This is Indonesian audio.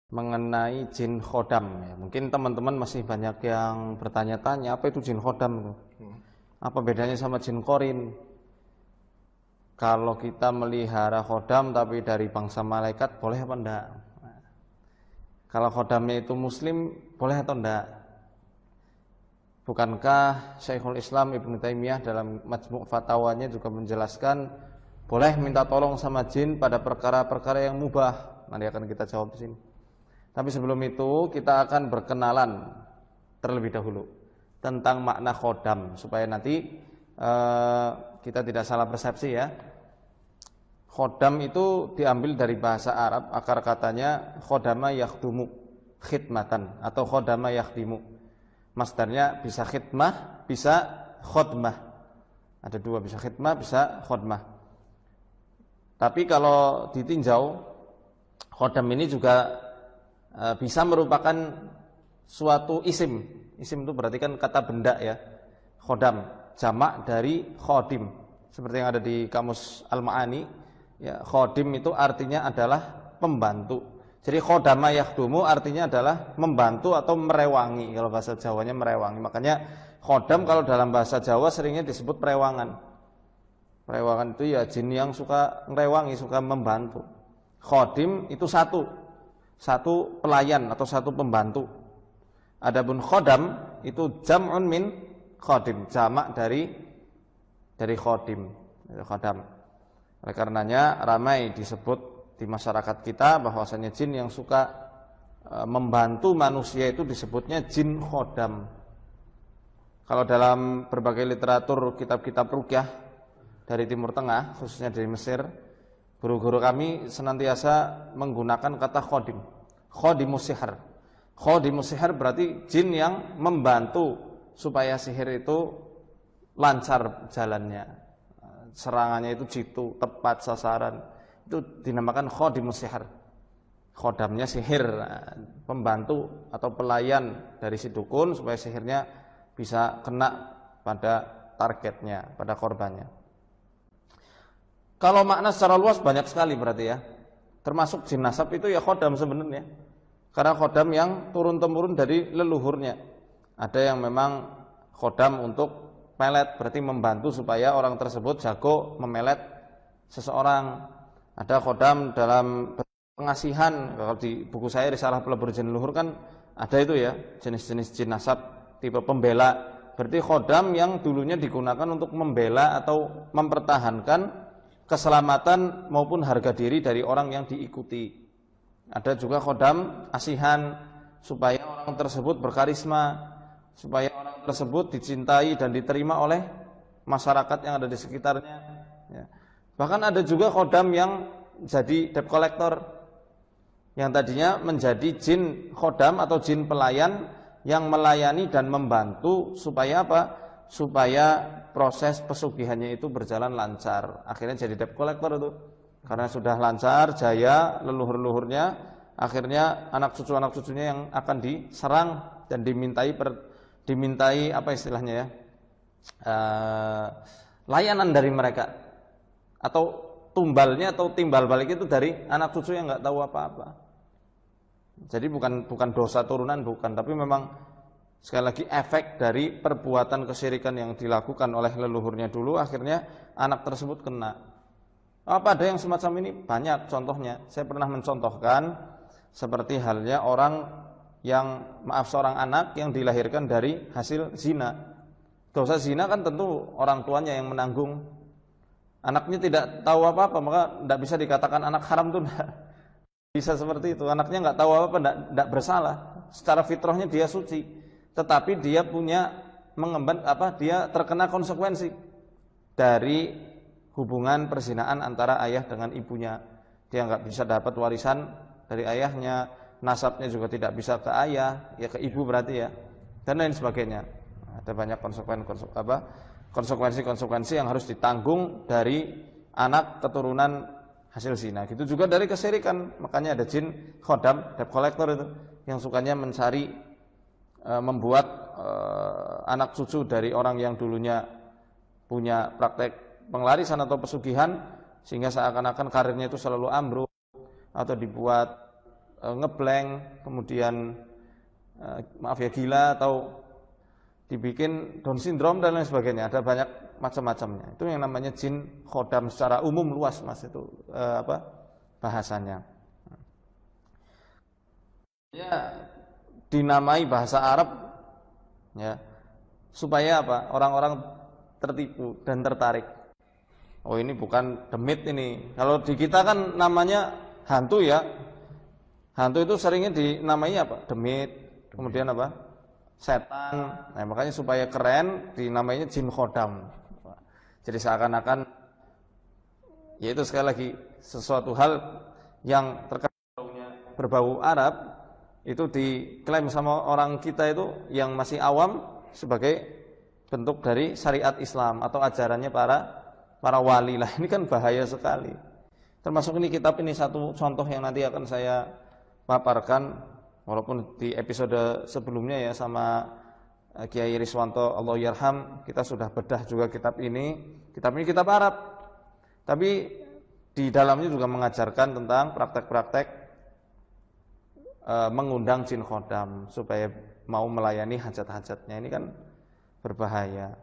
mengenai jin khodam ya. Mungkin teman-teman masih banyak yang bertanya-tanya apa itu jin khodam, apa bedanya sama jin korin. Kalau kita melihara khodam tapi dari bangsa malaikat boleh apa enggak? Kalau khodamnya itu muslim boleh atau enggak? Bukankah Syekhul Islam Ibnu Taimiyah dalam Majmu' Fatwanya juga menjelaskan boleh minta tolong sama jin pada perkara-perkara yang mubah? Nanti akan kita jawab di sini. Tapi sebelum itu kita akan berkenalan terlebih dahulu tentang makna khodam supaya nanti kita tidak salah persepsi ya. Khodam itu diambil dari bahasa Arab, akar katanya khodama yakhdumu khidmatan atau khodama yakhdimu. Masdarnya bisa khidmah, bisa khodmah. Ada dua, bisa khidmah, bisa khodmah. Tapi kalau ditinjau, khodam ini juga bisa merupakan suatu isim. Isim itu berarti kan kata benda ya. Khodam, jamak dari khodim. Seperti yang ada di kamus Al-Ma'ani, ya, khodim itu artinya adalah pembantu. Jadi khodama yakhdumu artinya adalah membantu atau merewangi. Kalau bahasa Jawanya merewangi. Makanya khodam kalau dalam bahasa Jawa seringnya disebut perewangan. Perewangan itu ya jin yang suka merewangi, suka membantu. Khodim itu satu pelayan atau satu pembantu. Adapun khodam itu jam'un min khodim, jamak dari khodim, khodam. Oleh karenanya ramai disebut di masyarakat kita bahwasanya jin yang suka membantu manusia itu disebutnya jin khodam. Kalau dalam berbagai literatur kitab-kitab ruqyah dari Timur Tengah, khususnya dari Mesir, guru-guru kami senantiasa menggunakan kata khodim, khodimus sihir. Khodimus sihir berarti jin yang membantu supaya sihir itu lancar jalannya, serangannya itu jitu, tepat sasaran. Itu dinamakan khodimus sihir. Khodamnya sihir, pembantu atau pelayan dari si dukun supaya sihirnya bisa kena pada targetnya, pada korbannya. Kalau makna secara luas banyak sekali berarti ya. Termasuk jin nasab itu ya khodam sebenarnya. Karena khodam yang turun-temurun dari leluhurnya. Ada yang memang khodam untuk melet, berarti membantu supaya orang tersebut jago memelet seseorang. Ada khodam dalam pengasihan. Kalau di buku saya Risalah Pelebur Jin Leluhur kan ada itu ya, jenis-jenis jin nasab tipe pembela. Berarti khodam yang dulunya digunakan untuk membela atau mempertahankan keselamatan maupun harga diri dari orang yang diikuti. Ada juga khodam asihan supaya orang tersebut berkarisma, supaya orang tersebut dicintai dan diterima oleh masyarakat yang ada di sekitarnya ya. Bahkan ada juga khodam yang jadi debt collector, yang tadinya menjadi jin khodam atau jin pelayan yang melayani dan membantu supaya apa? Supaya proses pesugihannya itu berjalan lancar. Akhirnya jadi debt collector itu. Karena sudah lancar, jaya leluhur-leluhurnya, akhirnya anak cucunya yang akan diserang dan dimintai apa istilahnya ya? Layanan dari mereka. Atau tumbalnya atau timbal balik itu dari anak cucu yang enggak tahu apa-apa. Jadi bukan dosa turunan, bukan, tapi memang sekali lagi efek dari perbuatan kesyirikan yang dilakukan oleh leluhurnya dulu, akhirnya anak tersebut kena. Apa ada yang semacam ini? Banyak contohnya. Saya pernah mencontohkan seperti halnya orang yang, seorang anak yang dilahirkan dari hasil zina. Dosa zina kan tentu orang tuanya yang menanggung. Anaknya tidak tahu apa-apa, maka tidak bisa dikatakan anak haram itu tidak bisa seperti itu. Anaknya nggak tahu apa-apa, tidak bersalah. Secara fitrahnya dia suci. Tetapi dia dia terkena konsekuensi dari hubungan perzinaan antara ayah dengan ibunya. Dia nggak bisa dapat warisan dari ayahnya, nasabnya juga tidak bisa ke ayah, ya ke ibu berarti ya, dan lain sebagainya. Ada banyak konsekuensi yang harus ditanggung dari anak keturunan hasil zina. Gitu juga dari kesyirikan. Makanya ada jin khodam, debt collector itu, yang sukanya mencari membuat anak cucu dari orang yang dulunya punya praktek penglarisan atau pesugihan, sehingga seakan-akan karirnya itu selalu ambruk, atau dibuat ngeblank, kemudian maaf ya gila, atau dibikin Down syndrome dan lain sebagainya. Ada banyak macam-macamnya. Itu yang namanya jin khodam secara umum luas Mas, itu bahasanya. Ya, dinamai bahasa Arab ya supaya apa? Orang-orang tertipu dan tertarik. Oh, ini bukan demit ini. Kalau di kita kan namanya hantu ya. Hantu itu seringnya dinamai apa? Demit. Kemudian apa? Setan. Nah, makanya supaya keren dinamainya jin khodam. Jadi seakan-akan yaitu sekali lagi sesuatu hal yang terkenal berbau Arab itu diklaim sama orang kita itu yang masih awam sebagai bentuk dari syariat Islam atau ajarannya para wali lah. Ini kan bahaya sekali. Termasuk ini kitab ini satu contoh yang nanti akan saya paparkan, walaupun di episode sebelumnya ya sama Kiai Riswanto Allah yarham kita sudah bedah juga kitab ini. Kitab ini kitab Arab, tapi di dalamnya juga mengajarkan tentang praktek-praktek mengundang jin khodam supaya mau melayani hajat-hajatnya. Ini kan berbahaya.